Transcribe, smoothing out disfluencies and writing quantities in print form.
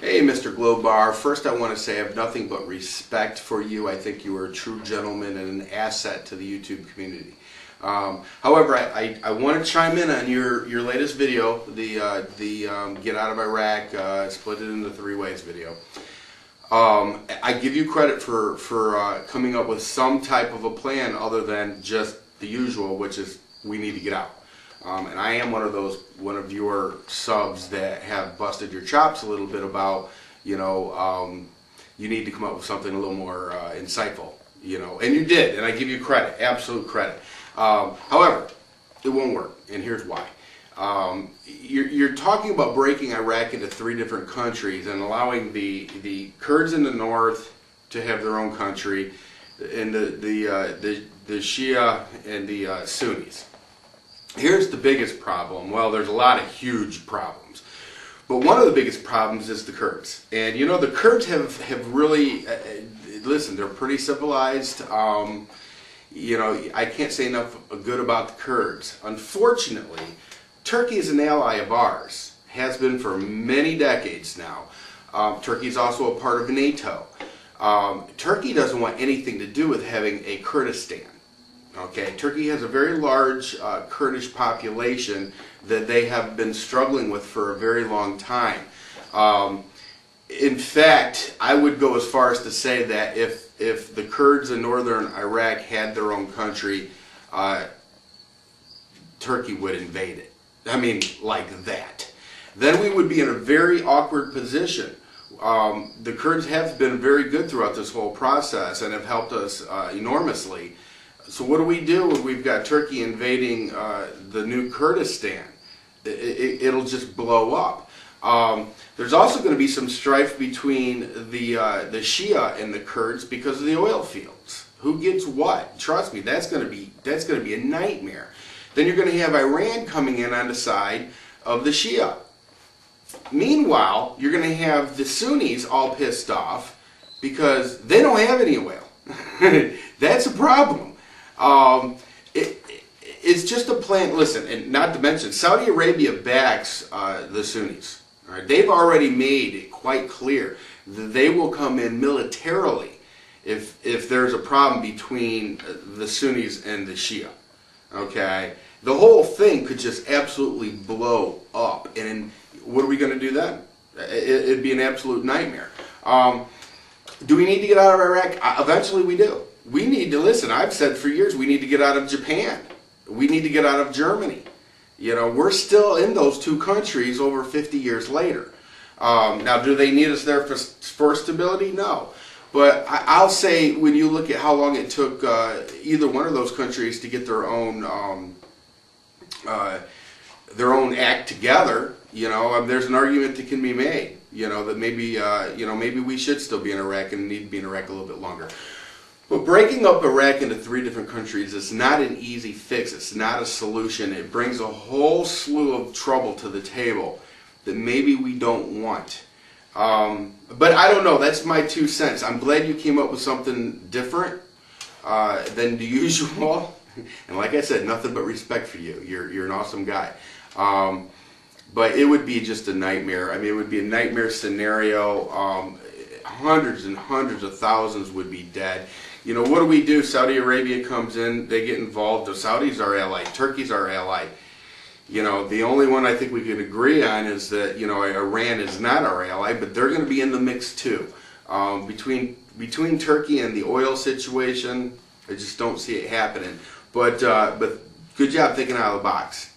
Hey, Mr. GlobeBar. First, I want to say I have nothing but respect for you. I think you are a true gentleman and an asset to the YouTube community. However, I want to chime in on your latest video, the Get Out of Iraq, Split It into 3 Ways video. I give you credit for coming up with some type of a plan other than just the usual, which is we need to get out. And I am one of your subs that have busted your chops a little bit about, you need to come up with something a little more insightful, and you did, and I give you credit, absolute credit. However, it won't work, and here's why. You're talking about breaking Iraq into 3 different countries and allowing the Kurds in the north to have their own country, and the Shia and the Sunnis. Here's the biggest problem. Well, there's a lot of huge problems, but one of the biggest problems is the Kurds. And the Kurds have really, listen, they're pretty civilized. I can't say enough good about the Kurds. Unfortunately, Turkey is an ally of ours, has been for many decades now. Turkey is also a part of NATO. Turkey doesn't want anything to do with having a Kurdistan. Okay, Turkey has a very large Kurdish population that they have been struggling with for a very long time. In fact, I would go as far as to say that if the Kurds in northern Iraq had their own country, Turkey would invade it. I mean, like that. Then we would be in a very awkward position. The Kurds have been very good throughout this whole process and have helped us enormously. So what do we do when we've got Turkey invading the new Kurdistan? It'll just blow up. There's also going to be some strife between the Shia and the Kurds because of the oil fields. Who gets what? Trust me, that's going to be a nightmare. Then you're going to have Iran coming in on the side of the Shia. Meanwhile, you're going to have the Sunnis all pissed off because they don't have any oil. That's a problem. It's just a plan. Listen, and not to mention, Saudi Arabia backs the Sunnis. All right? They've already made it quite clear that they will come in militarily if there's a problem between the Sunnis and the Shia. Okay, the whole thing could just absolutely blow up, and what are we going to do then? It'd be an absolute nightmare. Do we need to get out of Iraq? Eventually we do. We need to, listen, I've said for years, we need to get out of Japan. We need to get out of Germany. We're still in those 2 countries over 50 years later. Now, do they need us there for stability? No. But I'll say when you look at how long it took either one of those countries to get their own act together, there's an argument that can be made, that maybe, maybe we should still be in Iraq and need to be in Iraq a little bit longer. But breaking up Iraq into 3 different countries is not an easy fix. It's not a solution. It brings a whole slew of trouble to the table that maybe we don't want. But I don't know. That's my 2 cents. I'm glad you came up with something different than the usual. And like I said, nothing but respect for you. You're an awesome guy. But it would be just a nightmare. I mean, it would be a nightmare scenario. Hundreds and hundreds of thousands would be dead. What do we do? Saudi Arabia comes in, they get involved. The Saudis are ally, Turkey's our ally. The only one I think we can agree on is that, Iran is not our ally, but they're going to be in the mix too. Between Turkey and the oil situation, I just don't see it happening. But good job thinking out of the box.